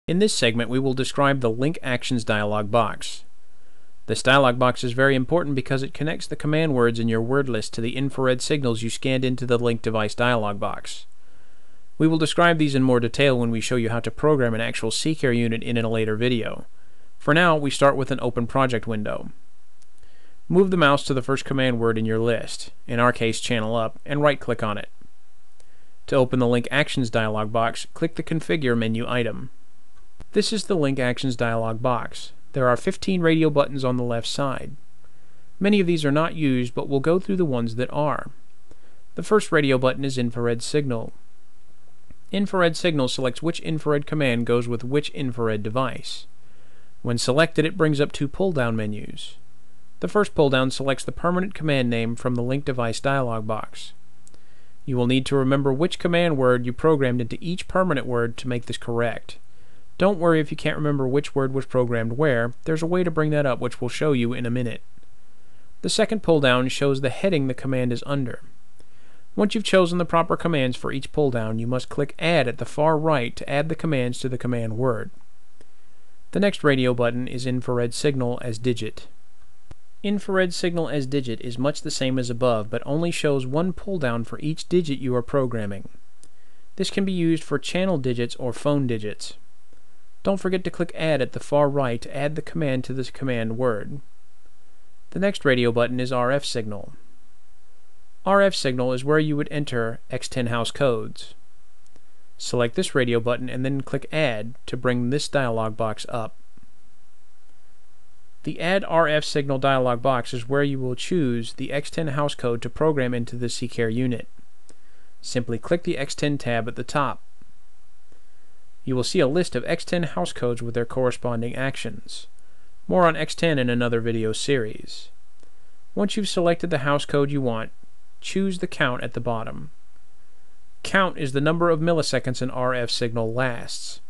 In this segment, we will describe the Link Actions dialog box. This dialog box is very important because it connects the command words in your word list to the infrared signals you scanned into the link device dialog box. We will describe these in more detail when we show you how to program an actual Sicare unit in a later video. For now, we start with an open project window. Move the mouse to the first command word in your list, in our case channel up, and right-click on it. To open the Link Actions dialog box, click the Configure menu item. This is the Link Actions dialog box. There are 15 radio buttons on the left side. Many of these are not used, but we'll go through the ones that are. The first radio button is Infrared Signal. Infrared Signal selects which infrared command goes with which infrared device. When selected, it brings up two pull-down menus. The first pull-down selects the permanent command name from the Link Device dialog box. You will need to remember which command word you programmed into each permanent word to make this correct. Don't worry if you can't remember which word was programmed where. There's a way to bring that up, which we'll show you in a minute. The second pull-down shows the heading the command is under. Once you've chosen the proper commands for each pull-down, you must click Add at the far right to add the commands to the command word. The next radio button is Infrared Signal as Digit. Infrared Signal as Digit is much the same as above, but only shows one pull-down for each digit you are programming. This can be used for channel digits or phone digits. Don't forget to click Add at the far right to add the command to this command word. The next radio button is RF Signal. RF Signal is where you would enter X10 house codes. Select this radio button and then click Add to bring this dialog box up. The Add RF Signal dialog box is where you will choose the X10 house code to program into the Sicare unit. Simply click the X10 tab at the top. You will see a list of X10 house codes with their corresponding actions. More on X10 in another video series. Once you've selected the house code you want, choose the count at the bottom. Count is the number of milliseconds an RF signal lasts.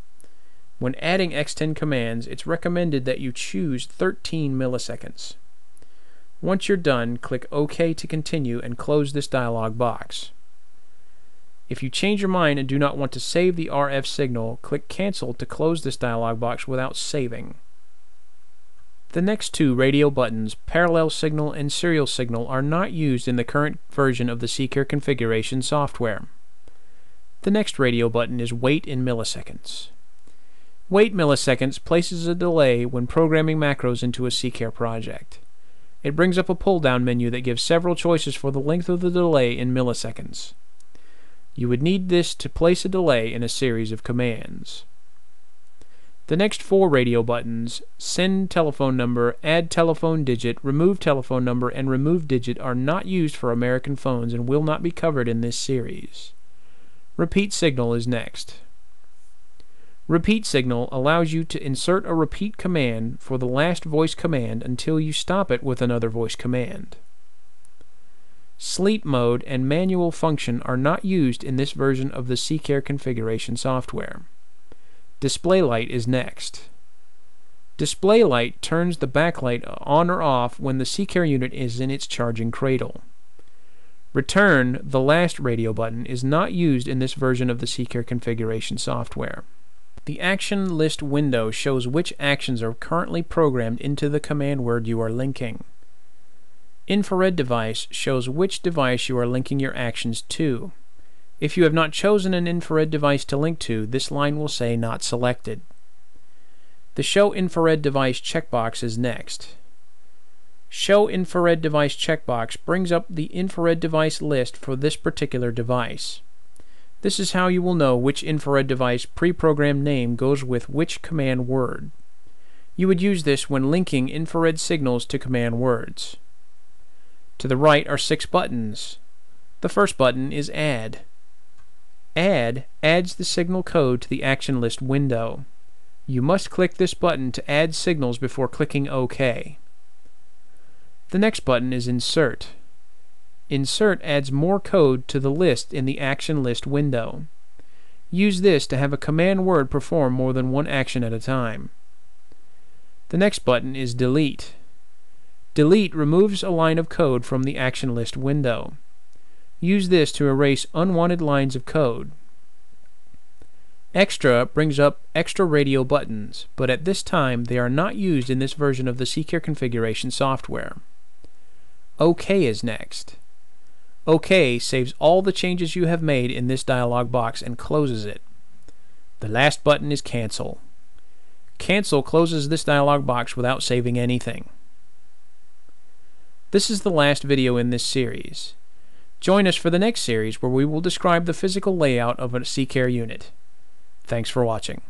When adding X10 commands, it's recommended that you choose 13 milliseconds. Once you're done, click OK to continue and close this dialog box. If you change your mind and do not want to save the RF signal, click Cancel to close this dialog box without saving. The next two radio buttons, Parallel Signal and Serial Signal, are not used in the current version of the Sicare Configuration Software. The next radio button is Wait in milliseconds. Wait milliseconds places a delay when programming macros into a Sicare project. It brings up a pull-down menu that gives several choices for the length of the delay in milliseconds. You would need this to place a delay in a series of commands. The next four radio buttons, Send Telephone Number, Add Telephone Digit, Remove Telephone Number, and Remove Digit, are not used for American phones and will not be covered in this series. Repeat Signal is next. Repeat Signal allows you to insert a repeat command for the last voice command until you stop it with another voice command. Sleep Mode and Manual Function are not used in this version of the Sicare Configuration Software. Display Light is next. Display Light turns the backlight on or off when the Sicare unit is in its charging cradle. Return, the last radio button, is not used in this version of the Sicare Configuration Software. The Action List window shows which actions are currently programmed into the command word you are linking. Infrared Device shows which device you are linking your actions to. If you have not chosen an infrared device to link to, this line will say Not Selected. The Show Infrared Device checkbox is next. Show Infrared Device checkbox brings up the infrared device list for this particular device. This is how you will know which infrared device pre-programmed name goes with which command word. You would use this when linking infrared signals to command words. To the right are 6 buttons. The first button is Add. Add adds the signal code to the action list window. You must click this button to add signals before clicking OK. The next button is Insert. Insert adds more code to the list in the action list window. Use this to have a command word perform more than one action at a time. The next button is Delete. Delete removes a line of code from the action list window. Use this to erase unwanted lines of code. Extra brings up extra radio buttons, but at this time they are not used in this version of the Sicare Configuration Software. OK is next. OK saves all the changes you have made in this dialog box and closes it. The last button is Cancel. Cancel closes this dialog box without saving anything. This is the last video in this series. Join us for the next series where we will describe the physical layout of a Sicare unit. Thanks for watching.